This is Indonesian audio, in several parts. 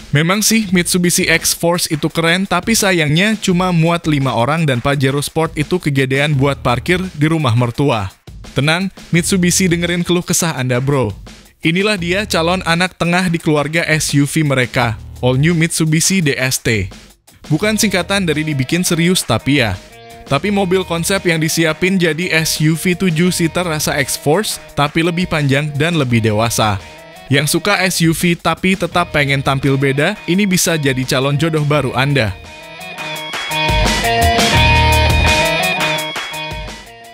Memang sih Mitsubishi X-Force itu keren, tapi sayangnya cuma muat 5 orang dan Pajero Sport itu kegedean buat parkir di rumah mertua. Tenang, Mitsubishi dengerin keluh kesah Anda bro. Inilah dia calon anak tengah di keluarga SUV mereka, All New Mitsubishi DST. Bukan singkatan dari dibikin serius tapi ya. Tapi mobil konsep yang disiapin jadi SUV 7-seater rasa X-Force, tapi lebih panjang dan lebih dewasa. Yang suka SUV tapi tetap pengen tampil beda, ini bisa jadi calon jodoh baru Anda.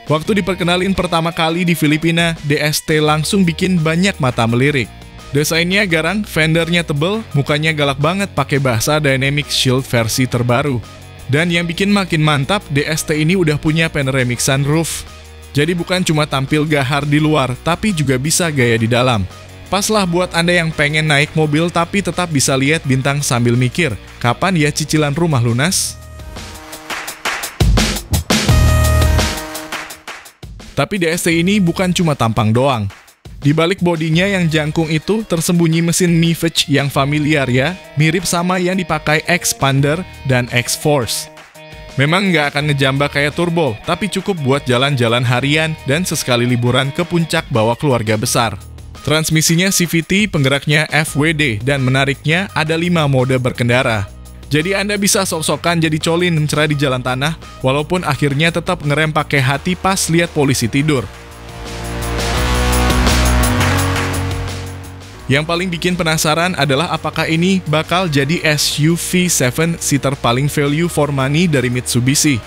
Waktu diperkenalin pertama kali di Filipina, DST langsung bikin banyak mata melirik. Desainnya garang, fendernya tebel, mukanya galak banget pakai bahasa Dynamic Shield versi terbaru. Dan yang bikin makin mantap, DST ini udah punya panoramic sunroof. Jadi bukan cuma tampil gahar di luar, tapi juga bisa gaya di dalam. Pas lah buat Anda yang pengen naik mobil tapi tetap bisa lihat bintang sambil mikir, kapan ya cicilan rumah lunas? Tapi DST ini bukan cuma tampang doang. Di balik bodinya yang jangkung itu tersembunyi mesin Nivec yang familiar ya, mirip sama yang dipakai Xpander dan X-Force. Memang nggak akan ngejambak kayak turbo, tapi cukup buat jalan-jalan harian dan sesekali liburan ke puncak bawa keluarga besar. Transmisinya CVT, penggeraknya FWD, dan menariknya ada 5 mode berkendara. Jadi Anda bisa sok-sokan jadi colin mencerah di jalan tanah, walaupun akhirnya tetap ngerem pakai hati pas lihat polisi tidur. Yang paling bikin penasaran adalah apakah ini bakal jadi SUV 7-seater paling value for money dari Mitsubishi.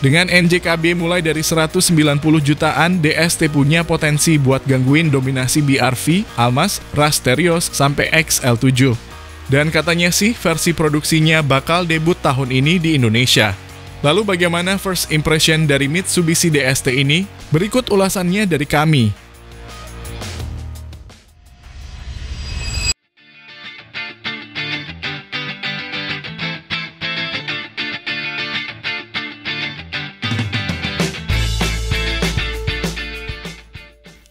Dengan NJKB mulai dari 190 jutaan, DST punya potensi buat gangguin dominasi BR-V, Almas, Rush Terios, sampai XL7. Dan katanya sih versi produksinya bakal debut tahun ini di Indonesia. Lalu bagaimana first impression dari Mitsubishi DST ini? Berikut ulasannya dari kami.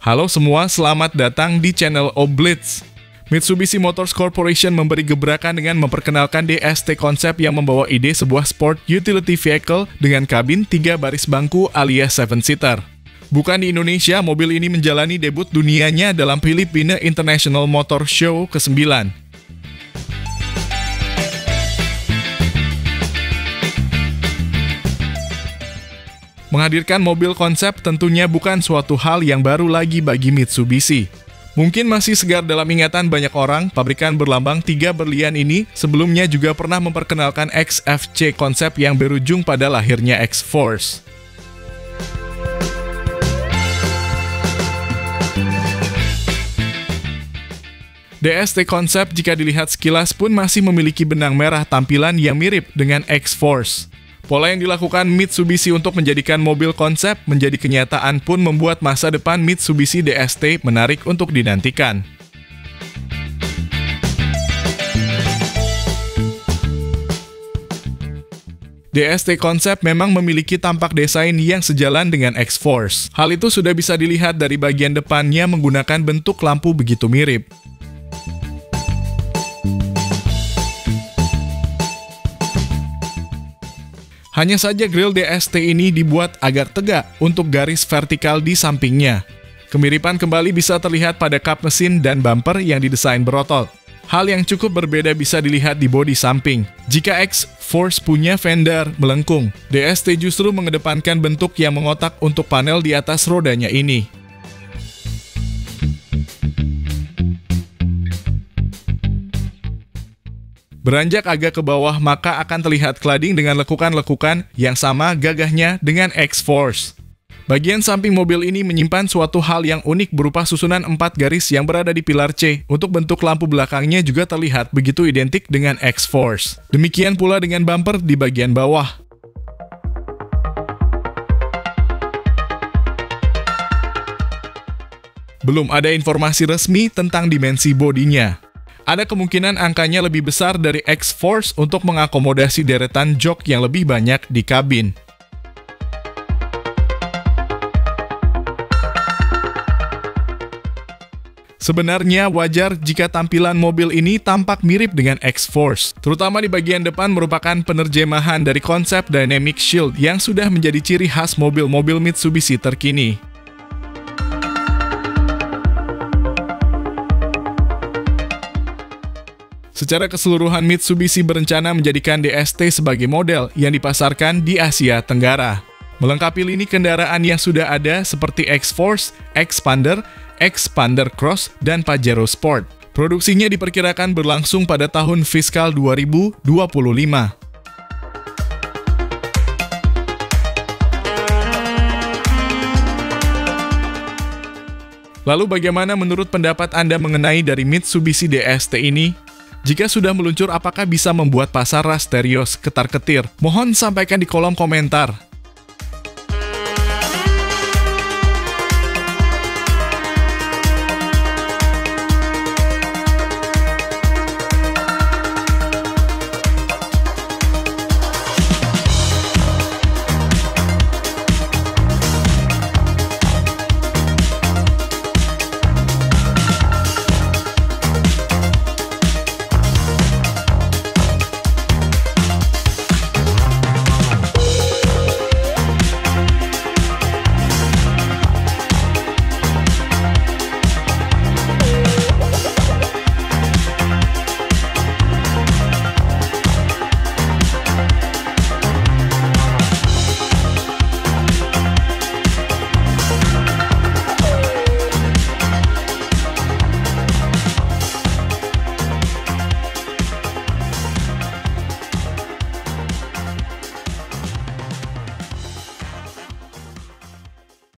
Halo semua, selamat datang di channel Oblitz. Mitsubishi Motors Corporation memberi gebrakan dengan memperkenalkan DST konsep yang membawa ide sebuah sport utility vehicle dengan kabin 3 baris bangku alias 7-seater. Bukan di Indonesia, mobil ini menjalani debut dunianya dalam Filipina International Motor Show ke-9. Menghadirkan mobil konsep tentunya bukan suatu hal yang baru lagi bagi Mitsubishi. Mungkin masih segar dalam ingatan banyak orang, pabrikan berlambang 3 berlian ini sebelumnya juga pernah memperkenalkan XFC konsep yang berujung pada lahirnya X-Force. DST konsep jika dilihat sekilas pun masih memiliki benang merah tampilan yang mirip dengan X-Force. Pola yang dilakukan Mitsubishi untuk menjadikan mobil konsep menjadi kenyataan pun membuat masa depan Mitsubishi DST menarik untuk dinantikan. DST konsep memang memiliki tampak desain yang sejalan dengan X-Force. Hal itu sudah bisa dilihat dari bagian depannya menggunakan bentuk lampu begitu mirip. Hanya saja grill DST ini dibuat agak tegak untuk garis vertikal di sampingnya. Kemiripan kembali bisa terlihat pada kap mesin dan bumper yang didesain berotot. Hal yang cukup berbeda bisa dilihat di bodi samping. Jika X-Force punya fender melengkung, DST justru mengedepankan bentuk yang mengotak untuk panel di atas rodanya ini. Beranjak agak ke bawah maka akan terlihat cladding dengan lekukan-lekukan yang sama gagahnya dengan X-Force. Bagian samping mobil ini menyimpan suatu hal yang unik berupa susunan 4 garis yang berada di pilar C. Untuk bentuk lampu belakangnya juga terlihat begitu identik dengan X-Force. Demikian pula dengan bumper di bagian bawah. Belum ada informasi resmi tentang dimensi bodinya. Ada kemungkinan angkanya lebih besar dari X-Force untuk mengakomodasi deretan jok yang lebih banyak di kabin. Sebenarnya wajar jika tampilan mobil ini tampak mirip dengan X-Force, terutama di bagian depan merupakan penerjemahan dari konsep Dynamic Shield yang sudah menjadi ciri khas mobil-mobil Mitsubishi terkini. Secara keseluruhan, Mitsubishi berencana menjadikan DST sebagai model yang dipasarkan di Asia Tenggara. Melengkapi lini kendaraan yang sudah ada seperti X-Force, Xpander, Xpander Cross, dan Pajero Sport. Produksinya diperkirakan berlangsung pada tahun fiskal 2025. Lalu bagaimana menurut pendapat Anda mengenai dari Mitsubishi DST ini? Jika sudah meluncur, apakah bisa membuat pasar Ras Terios ketar-ketir? Mohon sampaikan di kolom komentar.